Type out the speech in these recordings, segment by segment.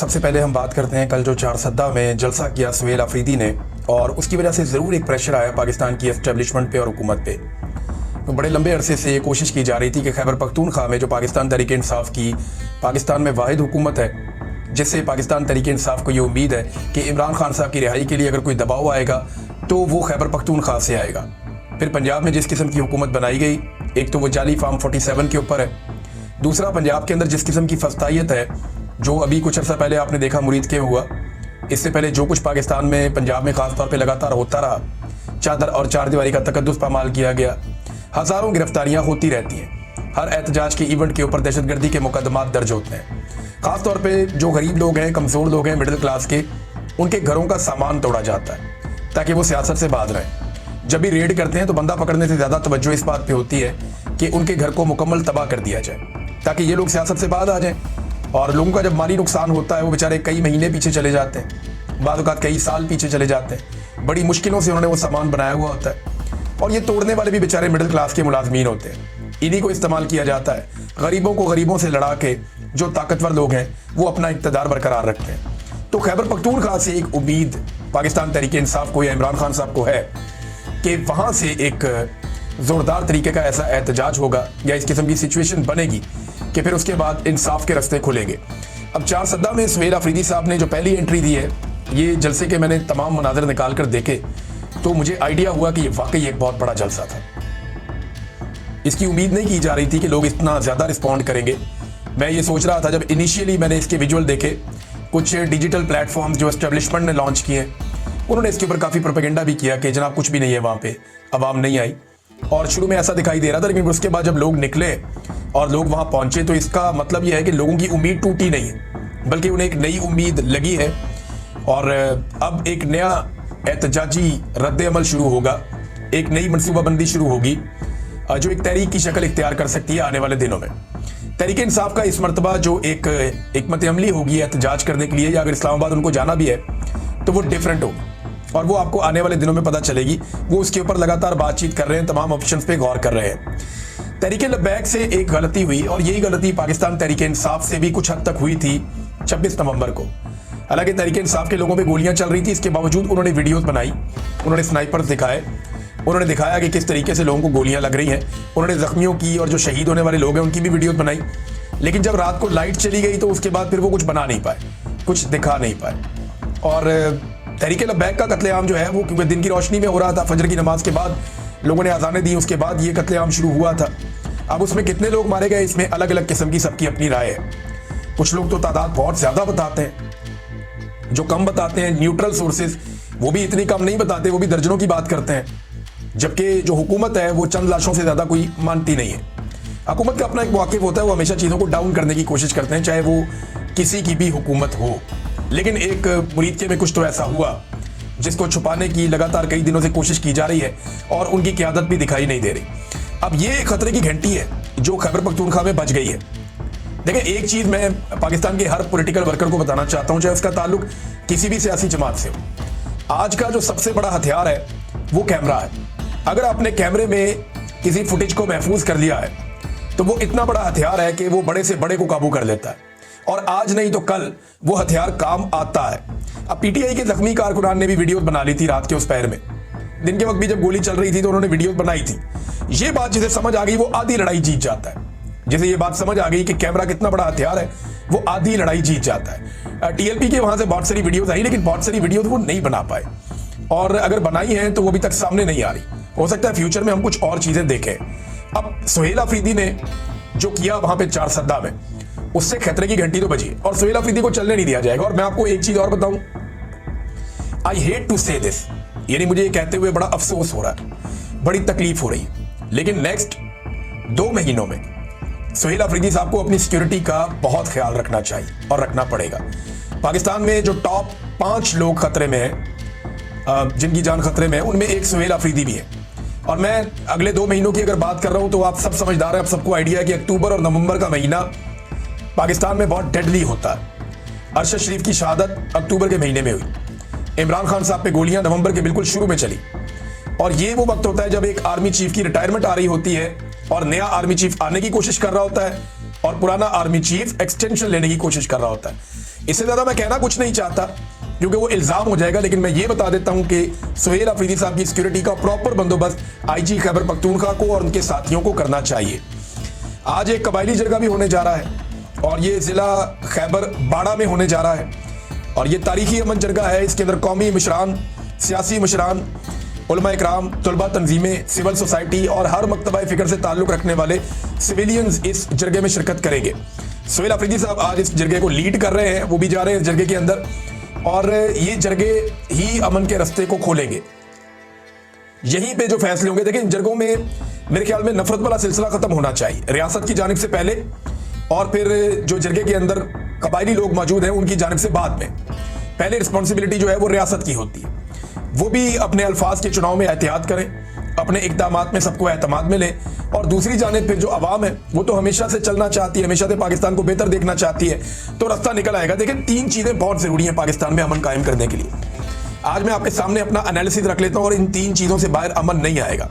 सबसे पहले हम बात करते हैं कल जो चारसद्दा में जलसा किया सुहेल अफरीदी ने, और उसकी वजह से ज़रूर एक प्रेशर आया पाकिस्तान की एस्टेब्लिशमेंट पे और हुकूमत पे। तो बड़े लंबे अरसे से ये कोशिश की जा रही थी कि खैबर पख्तूनख्वा में जो पाकिस्तान तहरीक इंसाफ की पाकिस्तान में वाहिद हुकूमत है, जिससे पाकिस्तान तहरीक इंसाफ को ये उम्मीद है कि इमरान खान साहब की रिहाई के लिए अगर कोई दबाव आएगा तो वो खैबर पख्तूनख्वा से आएगा। फिर पंजाब में जिस किस्म की हुकूमत बनाई गई, एक तो वो जाली फार्म 47 के ऊपर है, दूसरा पंजाब के अंदर जिस किस्म की फस्तायत है जो अभी कुछ अर्सा पहले आपने देखा मुरीद के हुआ, इससे पहले जो कुछ पाकिस्तान में पंजाब में ख़ास तौर पे लगातार होता रहा, चादर और चार दीवारी का तकद्दुस पामाल किया गया, हज़ारों गिरफ्तारियां होती रहती हैं, हर एहतजाज के इवेंट के ऊपर दहशतगर्दी के मुकदमात दर्ज होते हैं। ख़ास तौर पे जो गरीब लोग हैं, कमज़ोर लोग हैं, मिडिल क्लास के, उनके घरों का सामान तोड़ा जाता है ताकि वो सियासत से बाज रहें। जब भी रेड करते हैं तो बंदा पकड़ने से ज़्यादा तवज्जो इस बात पे होती है कि उनके घर को मुकम्मल तबाह कर दिया जाए ताकि ये लोग सियासत से बाज आ जाएं। और लोगों का जब माली नुकसान होता है वो बेचारे कई महीने पीछे चले जाते हैं, बाद औक़ात कई साल पीछे चले जाते हैं। बड़ी मुश्किलों से उन्होंने वो सामान बनाया हुआ होता है और ये तोड़ने वाले भी बेचारे मिडिल क्लास के मुलाजमीन होते हैं। इन्हीं को इस्तेमाल किया जाता है, गरीबों को गरीबों से लड़ा के जो ताकतवर लोग हैं वो अपना इक़्तिदार बरकरार रखते हैं। तो खैबर पख्तूनख्वा से एक उम्मीद पाकिस्तान तहरीक इंसाफ को या इमरान खान साहब को है कि वहाँ से एक ज़ोरदार तरीके का ऐसा एहतजाज होगा या इस किस्म की सिचुएशन बनेगी कि फिर उसके बाद इंसाफ के रास्ते खुलेंगे। अब चारसद्दा में सुहेल अफरीदी साहब ने जो पहली एंट्री दी है, ये जलसे के मैंने तमाम मनाज़र निकाल कर देखे तो मुझे आइडिया हुआ कि ये वाकई एक बहुत बड़ा जलसा था। इसकी उम्मीद नहीं की जा रही थी कि लोग इतना ज़्यादा रिस्पॉन्ड करेंगे। मैं ये सोच रहा था जब इनिशियली मैंने इसके विजुअल देखे, कुछ डिजिटल प्लेटफॉर्म्स जो एस्टेब्लिशमेंट ने लॉन्च किए, उन्होंने इसके ऊपर काफ़ी प्रोपेगेंडा भी किया कि जनाब कुछ भी नहीं है, वहाँ पे आवाम नहीं आई। और शुरू में ऐसा दिखाई दे रहा था, लेकिन उसके बाद जब लोग निकले और लोग वहाँ पहुँचे तो इसका मतलब यह है कि लोगों की उम्मीद टूटी नहीं है, बल्कि उन्हें एक नई उम्मीद लगी है। और अब एक नया एहतजाजी रद्द अमल शुरू होगा, एक नई मनसूबाबंदी शुरू होगी जो एक तहरीक की शक्ल इख्तियार कर सकती है आने वाले दिनों में। तहरीक इंसाफ का इस मरतबा जो एक हिकमत अमली होगी एहतजाज करने के लिए, या अगर इस्लामाबाद उनको जाना भी है तो वो डिफरेंट होगी और वो आपको आने वाले दिनों में पता चलेगी। वो उसके ऊपर लगातार बातचीत कर रहे हैं, तमाम ऑप्शंस पे गौर कर रहे हैं। तहरीक लब्बैक से एक गलती हुई और यही गलती पाकिस्तान तहरीक इंसाफ से भी कुछ हद तक हुई थी 26 नवंबर को। हालांकि तहरीक इंसाफ के लोगों पे गोलियां चल रही थी, इसके बावजूद उन्होंने वीडियोस बनाई, उन्होंने स्नाइपर्स दिखाए, उन्होंने दिखाया कि किस तरीके से लोगों को गोलियां लग रही हैं, उन्होंने जख्मियों की और जो शहीद होने वाले लोग हैं उनकी भी वीडियोस बनाई। लेकिन जब रात को लाइट चली गई तो उसके बाद फिर वो कुछ बना नहीं पाए, कुछ दिखा नहीं पाए। और तहरीक लब्बैक का कत्लेआम जो है वो क्योंकि दिन की रोशनी में हो रहा था, फजर की नमाज के बाद लोगों ने अज़ानें दी, उसके बाद ये कत्लेआम शुरू हुआ था। अब उसमें कितने लोग मारे गए, इसमें अलग अलग किस्म की सबकी अपनी राय है। कुछ लोग तो तादाद बहुत ज़्यादा बताते हैं, जो कम बताते हैं न्यूट्रल सोर्सेज वो भी इतनी कम नहीं बताते, वो भी दर्जनों की बात करते हैं। जबकि जो हुकूमत है वो चंद लाशों से ज़्यादा कोई मानती नहीं है। हुकूमत का अपना एक मौक़िफ़ होता है, वो हमेशा चीज़ों को डाउन करने की कोशिश करते हैं, चाहे वो किसी की भी हुकूमत हो। लेकिन एक मुरीद के में कुछ तो ऐसा हुआ जिसको छुपाने की लगातार कई दिनों से कोशिश की जा रही है और उनकी क़यादत भी दिखाई नहीं दे रही। अब ये खतरे की घंटी है जो खैबर पख्तूनख्वा में बज गई है। देखिए, एक चीज़ मैं पाकिस्तान के हर पॉलिटिकल वर्कर को बताना चाहता हूँ, चाहे उसका ताल्लुक किसी भी सियासी जमात से हो। आज का जो सबसे बड़ा हथियार है वो कैमरा है। अगर आपने कैमरे में किसी फुटेज को महफूज कर लिया है तो वो इतना बड़ा हथियार है कि वो बड़े से बड़े को काबू कर लेता है, और आज नहीं तो कल वो हथियार काम आता है। अब पीटीआई के जख्मी कारकुनान ने भी वीडियो बना ली थी रात के उस पहर में, दिन के वक्त भी जब गोली चल रही थी तो उन्होंने वीडियो बनाई थी। ये बात जिसे समझ आ गई वो आधी लड़ाई जीत जाता है। जिसे ये बात समझ आ गई कि कैमरा कितना बड़ा हथियार है, वो आधी लड़ाई जीत जाता है। टीएलपी के वहां से बहुत सारी वीडियोस आई, लेकिन बहुत सारी वीडियोस वो नहीं बना पाए, और अगर बनाई हैं तो वो अभी तक सामने नहीं आ रही। हो सकता है फ्यूचर में हम कुछ और चीजें देखें। अब सुहेल अफरीदी ने जो किया वहां पे चारसद्दा में, उससे खतरे की घंटी तो बजी और सुहेल अफरीदी को चलने नहीं दिया जाएगा। और मैं आपको एक चीज और बताऊं, आई हेट टू से दिस, यानी मुझे ये कहते हुए बड़ा अफसोस हो रहा है, बड़ी तकलीफ हो रही है, लेकिन नेक्स्ट 2 महीनों में सुहेल अफरीदी साहब को अपनी सिक्योरिटी का बहुत ख्याल रखना चाहिए और रखना पड़ेगा। पाकिस्तान में जो टॉप 5 लोग खतरे में हैं, जिनकी जान खतरे में है, उनमें एक सुहेल अफरीदी भी है। और मैं अगले 2 महीनों की अगर बात कर रहा हूं तो आप सब समझदार हैं, आप सबको आइडिया है कि अक्टूबर और नवंबर का महीना पाकिस्तान में बहुत डेडली होता है। अरशद शरीफ की शहादत अक्टूबर के महीने में हुई, इमरान खान साहब पे गोलियां नवंबर के बिल्कुल शुरू में चली, और ये वो वक्त होता है जब एक आर्मी चीफ की रिटायरमेंट आ रही होती है और नया आर्मी चीफ आने की कोशिश कर रहा होता है और पुराना आर्मी चीफ एक्सटेंशन लेने की कोशिश कर रहा होता है। इससे ज्यादा मैं कहना कुछ नहीं चाहता क्योंकि वो इल्जाम हो जाएगा, लेकिन मैं ये बता देता हूं कि सुहेल अफरीदी साहब की सिक्योरिटी का प्रॉपर बंदोबस्त आईजी खैबर पख्तूनख्वा को और उनके साथियों को करना चाहिए। आज एक कबायली जरगा भी होने जा रहा है और ये जिला खैबर बाड़ा में होने जा रहा है और ये तारीखी अमन जरगा है। इसके अंदर कौमी मशरान, सियासी मशरान, उलमा इकराम, तलबा तंजीमें, सिविल सोसाइटी और हर मकतबा फिक्र से ताल्लुक रखने वाले सिविलियंस इस जरगे में शिरकत करेंगे। सुहेल अफरीदी साहब आज इस जरगे को लीड कर रहे हैं, वो भी जा रहे हैं इस जरगे के अंदर और ये जरगे ही अमन के रास्ते को खोलेंगे। यहीं पे जो फैसले होंगे, देखिए इन जरगों में मेरे ख्याल में नफरत वाला सिलसिला खत्म होना चाहिए रियासत की जानिब से पहले और फिर जो जरगे के अंदर कबायली लोग मौजूद हैं उनकी जानिब से बाद में। पहले रिस्पॉन्सिबिलिटी जो है वो रियासत की होती है, वो भी अपने अल्फाज के चुनाव में एहतियात करें, अपने इक़दामात में सबको एतमाद में लें और दूसरी जानिब फिर जो अवाम है वो तो हमेशा से चलना चाहती है, हमेशा से पाकिस्तान को बेहतर देखना चाहती है, तो रास्ता निकल आएगा। देखिए 3 चीज़ें बहुत ज़रूरी हैं पाकिस्तान में अमन कायम करने के लिए। आज मैं आपके सामने अपना एनालिसिस रख लेता हूँ और इन 3 चीज़ों से बाहर अमन नहीं आएगा।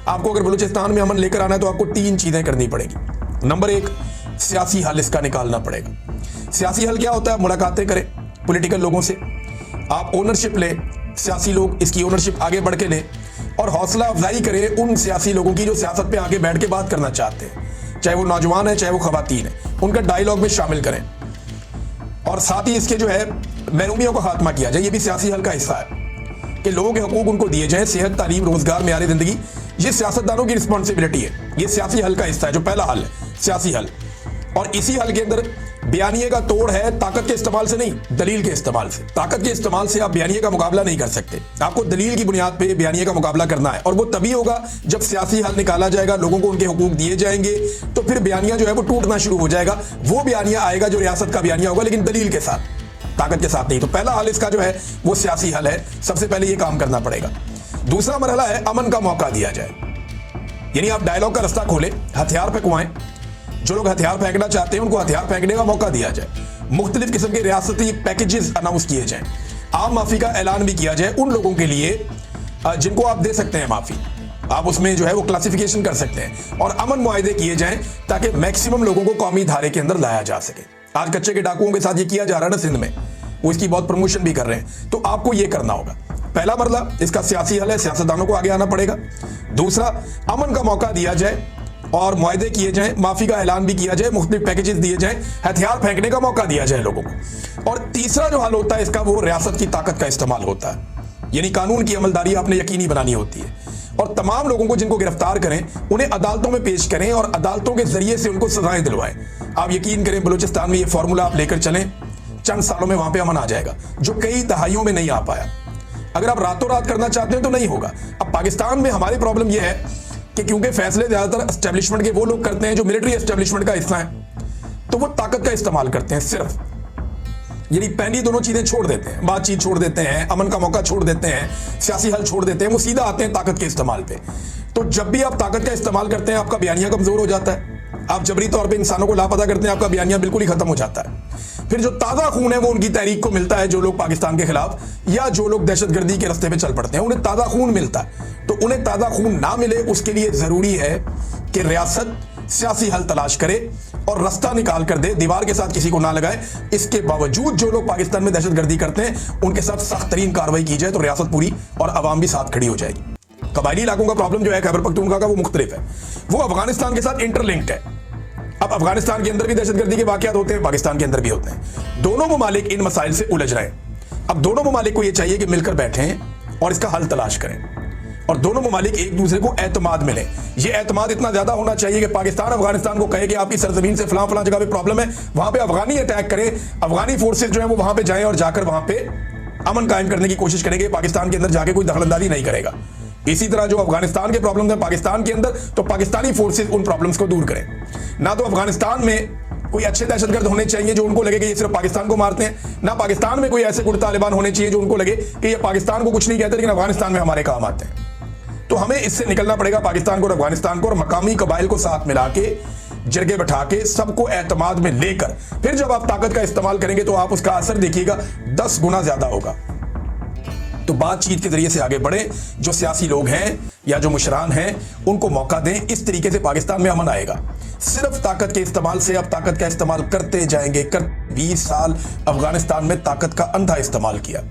आपको अगर बलूचिस्तान में अमन लेकर आना है तो आपको 3 चीज़ें करनी पड़ेगी। नंबर 1, सियासी हल इसका निकालना पड़ेगा। सियासी हल क्या होता है? मुलाकातें करें पॉलिटिकल लोगों से, आप ओनरशिप लें, सियासी लोग इसकी ओनरशिप आगे बढ़ के लें और हौसला अफजाई करें उन सियासी लोगों की जो सियासत पे आगे बैठ के बात करना चाहते हैं, चाहे वो नौजवान है चाहे वो खवातीन है, उनका डायलॉग में शामिल करें। और साथ ही इसके जो है महरूमियों का खात्मा किया जाए, ये भी सियासी हल का हिस्सा है कि लोगों के हकूक उनको दिए जाए, सेहत, तालीम, रोजगार, मेयार जिंदगी, ये सियासतदानों की रिस्पॉन्सिबिलिटी है। ये सियासी हल का हिस्सा है, जो पहला हल है सियासी हल। और इसी हल के अंदर बयानिए का तोड़ है ताकत के इस्तेमाल से नहीं, दलील के इस्तेमाल से। ताकत के इस्तेमाल से आप बयानिए का मुकाबला नहीं कर सकते, आपको दलील की बुनियाद पे बयानिए का मुकाबला करना है और वो तभी होगा जब सियासी हल निकाला जाएगा, लोगों को उनके हुकूक दिए जाएंगे, तो फिर बयानिया जो है वो टूटना शुरू हो जाएगा। वो बयानिया आएगा जो रियासत का बयानिया होगा, लेकिन दलील के साथ, ताकत के साथ नहीं। तो पहला हल इसका जो है वो सियासी हल है, सबसे पहले ये काम करना पड़ेगा। दूसरा मरहला है अमन का मौका दिया जाए, यानी आप डायलॉग का रास्ता खोलें, हथियार फेंकवाएं, जो लोग हथियार फेंकना चाहते हैं उनको हथियार फेंकने का मौका दिया जाए, मुख्तलिफ किस्म के रियासती पैकेजेस अनाउंस किए जाएं, आम माफी का ऐलान भी किया जाए उन लोगों के लिए जिनको आप दे सकते हैं माफी, आप उसमें जो है वो क्लासिफिकेशन कर सकते हैं और अमन मुआहदे किए जाएं ताकि मैक्सिमम लोगों को कौमी धारे के अंदर लाया जा सके। आज कच्चे के डाकुओं के साथ ये किया जा रहा है ना सिंध में, वो इसकी बहुत प्रमोशन भी कर रहे हैं, तो आपको ये करना होगा। पहला मरला इसका सियासी हल है, सियासतदानों को आगे आना पड़ेगा। दूसरा, अमन का मौका दिया जाए और मुआहदे किए जाएं, माफी का ऐलान भी किया जाए, मुख्तलिफ पैकेजेस दिए जाएं, हथियार फेंकने का मौका दिया जाए लोगों को। और तीसरा जो हल होता है इसका, वो रियासत की ताकत का इस्तेमाल होता है, यानी कानून की अमलदारी आपने यकीनी बनानी होती है और तमाम लोगों को जिनको गिरफ्तार करें उन्हें अदालतों में पेश करें और अदालतों के जरिए से उनको सजाएं दिलवाएं। आप यकीन करें बलूचिस्तान में ये फॉर्मूला आप लेकर चलें, चंद सालों में वहां पे अमन आ जाएगा जो कई दहाइयों में नहीं आ पाया। अगर आप रातों रात करना चाहते हैं तो नहीं होगा। अब पाकिस्तान में हमारी प्रॉब्लम यह है कि क्योंकि फैसले ज्यादातर एस्टेब्लिशमेंट के वो लोग करते हैं जो मिलिट्री एस्टेब्लिशमेंट का हिस्सा है, तो वो ताकत का इस्तेमाल करते हैं सिर्फ, यानी पहली दोनों चीजें छोड़ देते हैं, बातचीत छोड़ देते हैं, अमन का मौका छोड़ देते हैं, सियासी हल छोड़ देते हैं, वो सीधा आते हैं ताकत के इस्तेमाल पे। तो जब भी आप ताकत का इस्तेमाल करते हैं आपका बयानिया कमजोर हो जाता है, आप जबरी तौर पे इंसानों को लापता करते हैं, आपका बयानिया बिल्कुल ही खत्म हो जाता है। फिर जो ताज़ा खून है वो उनकी तहरीक को मिलता है, जो लोग पाकिस्तान के खिलाफ या जो लोग दहशतगर्दी के रास्ते पे चल पड़ते हैं उन्हें ताज़ा खून मिलता है। तो उन्हें ताज़ा खून ना मिले उसके लिए ज़रूरी है कि रियासत सियासी हल तलाश करे और रास्ता निकाल कर दे, दीवार के साथ किसी को ना लगाए। इसके बावजूद जो लोग पाकिस्तान में दहशतगर्दी करते हैं उनके साथ सख्त तरीन कार्रवाई की जाए तो रियासत पूरी और अवाम भी साथ खड़ी हो जाएगी। कबायली इलाकों का प्रॉब्लम जो है खैबर पख्तूनख्वा का, वो मुख्तलिफ है, वो अफगानिस्तान के साथ इंटरलिंक्ड है। अब अफगानिस्तान के अंदर भी दहशतगर्दी के वाकयात होते हैं, पाकिस्तान के अंदर भी होते हैं। दोनों ममालिक इन मसाइल से उलझ रहे हैं। अब दोनों ममालिक को यह चाहिए कि मिलकर बैठें और इसका हल तलाश करें और दोनों ममालिक एक दूसरे को एतमाद मिले। ये एतमाद इतना ज्यादा होना चाहिए कि पाकिस्तान अफगानिस्तान को कहे कि आपकी सरजमीन से फलां फलां जगह पे प्रॉब्लम है, वहां पे अफगानी अटैक करें, अफगानी फोर्सेज जो है वो वहां पे जाएं और जाकर वहां पे अमन कायम करने की कोशिश करेंगे। पाकिस्तान के अंदर जाके कोई दखलंदाजी नहीं करेगा। इसी तरह जो अफगानिस्तान के प्रॉब्लम है पाकिस्तान के अंदर, तो पाकिस्तानी फोर्सेज उन प्रॉब्लम्स को दूर करें। ना तो अफगानिस्तान में कोई अच्छे दहशतगर्द होने चाहिए जो उनको लगे कि ये सिर्फ पाकिस्तान को मारते हैं, ना पाकिस्तान में कोई ऐसे गुट तालिबान होने चाहिए जो उनको लगे कि ये पाकिस्तान को कुछ नहीं कहते लेकिन अफगानिस्तान में हमारे काम आते हैं। तो हमें इससे निकलना पड़ेगा, पाकिस्तान को और अफगानिस्तान को और मकामी कबाइल को साथ मिला के जरगे बैठा के सबको एतमाद में लेकर फिर जब आप ताकत का इस्तेमाल करेंगे तो आप उसका असर देखिएगा 10 गुना ज्यादा होगा। तो बातचीत के जरिए से आगे बढ़े, जो सियासी लोग हैं या जो मुशरान हैं उनको मौका दें, इस तरीके से पाकिस्तान में अमन आएगा। सिर्फ ताकत के इस्तेमाल से अब ताकत का इस्तेमाल करते जाएंगे। 20 साल अफगानिस्तान में ताकत का अंधा इस्तेमाल किया।